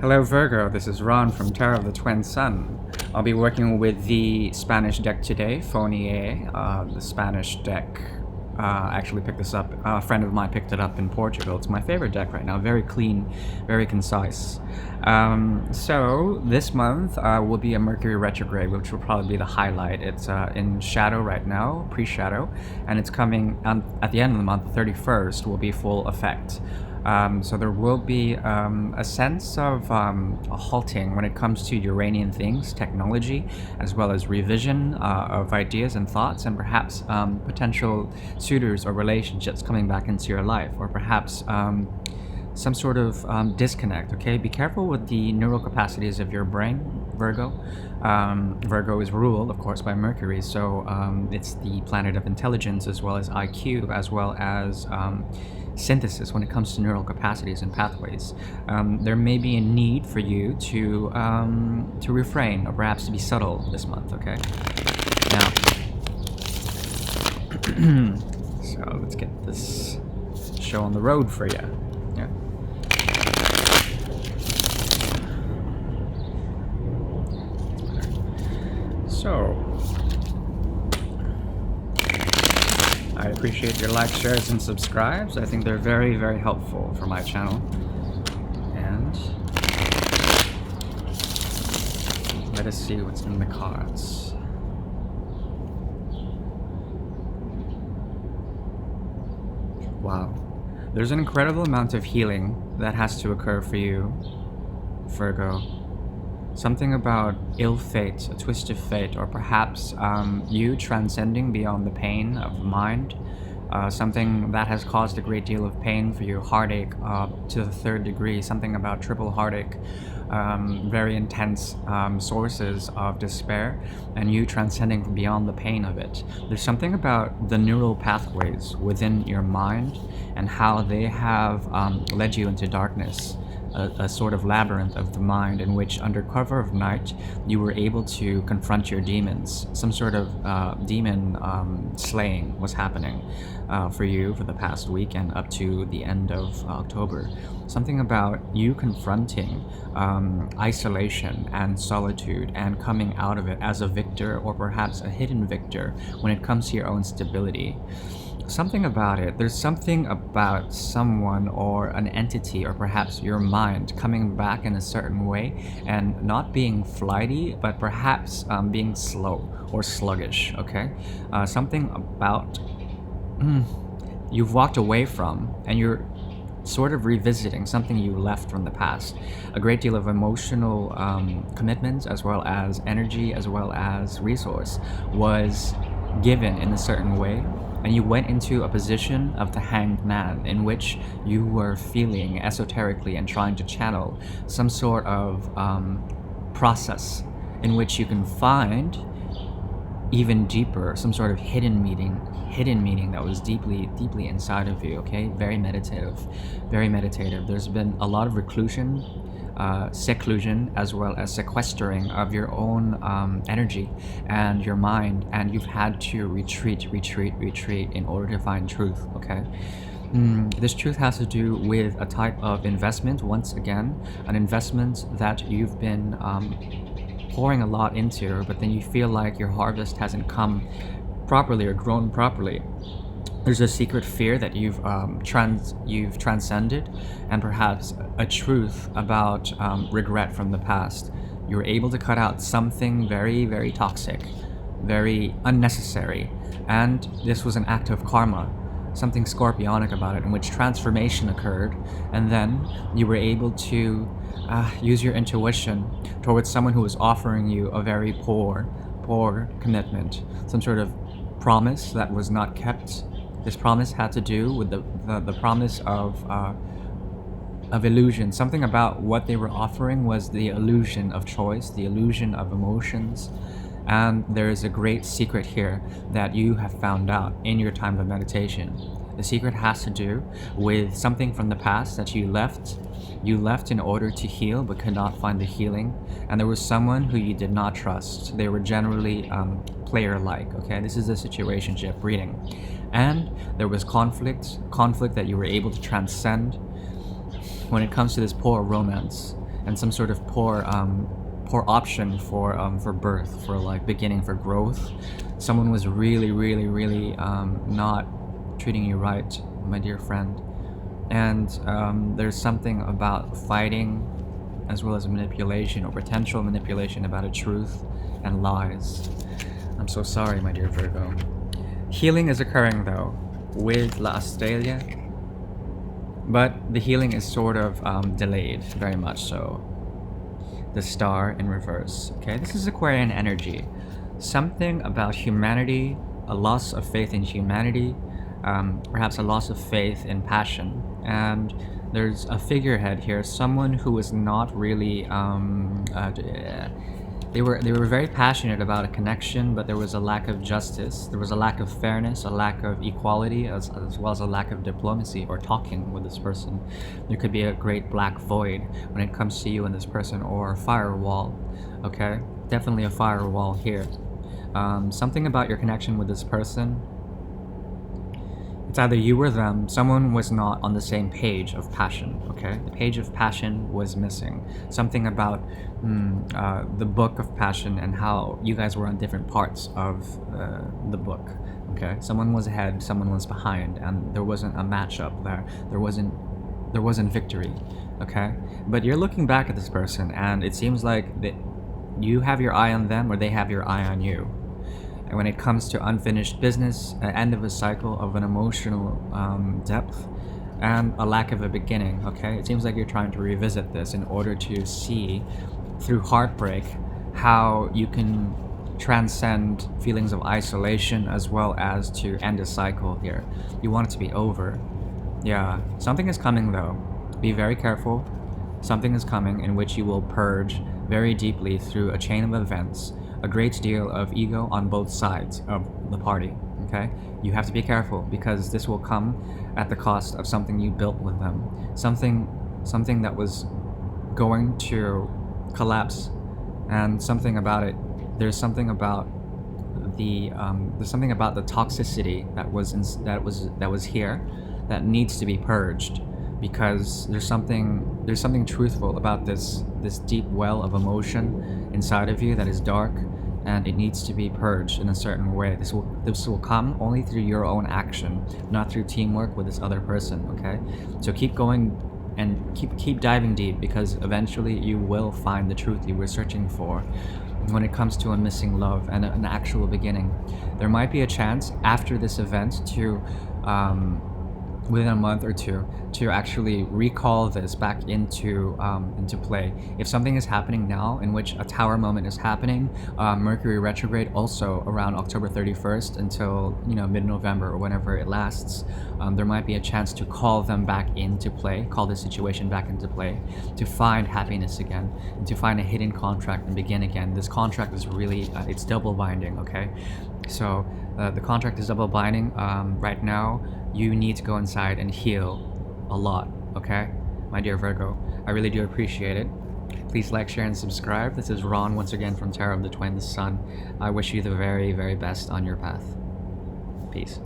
Hello Virgo, this is Ron from Tarot of the Twin Sun. I'll be working with the Spanish deck today, Fonier. The Spanish deck, actually picked this up, a friend of mine picked it up in Portugal. It's my favorite deck right now, very clean, very concise. So this month will be a Mercury retrograde, which will probably be the highlight. It's in shadow right now, pre-shadow, and it's coming at the end of the month, the 31st, will be full effect. So there will be a sense of a halting when it comes to Uranian things, technology, as well as revision of ideas and thoughts, and perhaps potential suitors or relationships coming back into your life, or perhaps some sort of disconnect. Okay, be careful with the neural capacities of your brain, Virgo. Virgo is ruled, of course, by Mercury, so it's the planet of intelligence, as well as IQ, as well as synthesis when it comes to neural capacities and pathways. There may be a need for you to refrain, or perhaps to be subtle this month. Okay. Now, so let's get this show on the road for you. Yeah. So, I appreciate your likes, shares, and subscribes. I think they're very, very helpful for my channel. And let us see what's in the cards. Wow. There's an incredible amount of healing that has to occur for you, Virgo. Something about ill fate, a twist of fate, or perhaps you transcending beyond the pain of mind. Something that has caused a great deal of pain for you, heartache to the third degree, something about triple heartache, very intense sources of despair, and you transcending beyond the pain of it. There's something about the neural pathways within your mind and how they have led you into darkness. A sort of labyrinth of the mind in which, under cover of night, you were able to confront your demons. Some sort of demon slaying was happening for you for the past week and up to the end of October. Something about you confronting isolation and solitude and coming out of it as a victor, or perhaps a hidden victor when it comes to your own stability. Something about it, there's something about someone or an entity, or perhaps your mind, coming back in a certain way and not being flighty, but perhaps being slow or sluggish. Okay, something about you've walked away from, and you're sort of revisiting something you left from the past. A great deal of emotional commitments, as well as energy, as well as resource, was given in a certain way, and you went into a position of the hanged man, in which you were feeling esoterically and trying to channel some sort of process in which you can find even deeper, some sort of hidden meaning that was deeply inside of you. Okay, very meditative, very meditative. There's been a lot of reclusion, seclusion, as well as sequestering of your own energy and your mind, and you've had to retreat in order to find truth. Okay, this truth has to do with a type of investment, once again, an investment that you've been pouring a lot into, but then you feel like your harvest hasn't come properly or grown properly. There's a secret fear that you've transcended, and perhaps a truth about regret from the past. You were able to cut out something very, very toxic, very unnecessary, and this was an act of karma, something scorpionic about it, in which transformation occurred, and then you were able to use your intuition towards someone who was offering you a very poor commitment, some sort of promise that was not kept. This promise had to do with the promise of illusion. Something about what they were offering was the illusion of choice, the illusion of emotions. And there is a great secret here that you have found out in your time of meditation. The secret has to do with something from the past that you left in order to heal, but could not find the healing. And there was someone who you did not trust. They were generally player-like. Okay, this is a situationship reading, and there was conflict that you were able to transcend when it comes to this poor romance. and some sort of poor option for birth, for like beginning, for growth. Someone was really not treating you right, my dear friend. And there's something about fighting as well as manipulation or potential manipulation about a truth and lies. I'm so sorry, my dear Virgo. Healing is occurring though with La Australia, but the healing is sort of delayed, very much so. The star in reverse. Okay, this is Aquarian energy. Something about humanity, a loss of faith in humanity, perhaps a loss of faith in passion. And there's a figurehead here, someone who is not really they were very passionate about a connection, but there was a lack of justice, there was a lack of fairness, a lack of equality, as well as a lack of diplomacy or talking with this person. There could be a great black void when it comes to you and this person, or a firewall. Okay, definitely a firewall here. Something about your connection with this person, it's either you or them. Someone was not on the same page of passion, okay? The page of passion was missing. Something about the book of passion and how you guys were on different parts of the book, okay? Someone was ahead, someone was behind, and there wasn't a matchup there. There wasn't victory, okay? But you're looking back at this person, and it seems like that you have your eye on them or they have your eye on you. And when it comes to unfinished business, an end of a cycle of an emotional depth, and a lack of a beginning, okay? It seems like you're trying to revisit this in order to see, through heartbreak, how you can transcend feelings of isolation as well as to end a cycle here. You want it to be over. Yeah, something is coming though. Be very careful. Something is coming in which you will purge very deeply through a chain of events, a great deal of ego on both sides of the party, okay? You have to be careful because this will come at the cost of something you built with them. Something that was going to collapse, and something about it, there's something about the toxicity that was here that needs to be purged, because there's something truthful about this deep well of emotion inside of you that is dark, and it needs to be purged in a certain way. This will come only through your own action, not through teamwork with this other person, okay? So keep going and keep diving deep, because eventually you will find the truth you were searching for when it comes to a missing love and an actual beginning. There might be a chance after this event to within a month or two, to actually recall this back into play. If something is happening now in which a tower moment is happening, Mercury retrograde also around October 31st until mid-November or whenever it lasts, there might be a chance to call them back into play, call the situation back into play, to find happiness again, and to find a hidden contract and begin again. This contract is really it's double binding, okay? So the contract is double binding. Right now you need to go inside and heal a lot, okay? My dear Virgo, I really do appreciate it. Please like, share, and subscribe. This is Ron once again from Tarot of the Twin Sun. I wish you the very, very best on your path. Peace.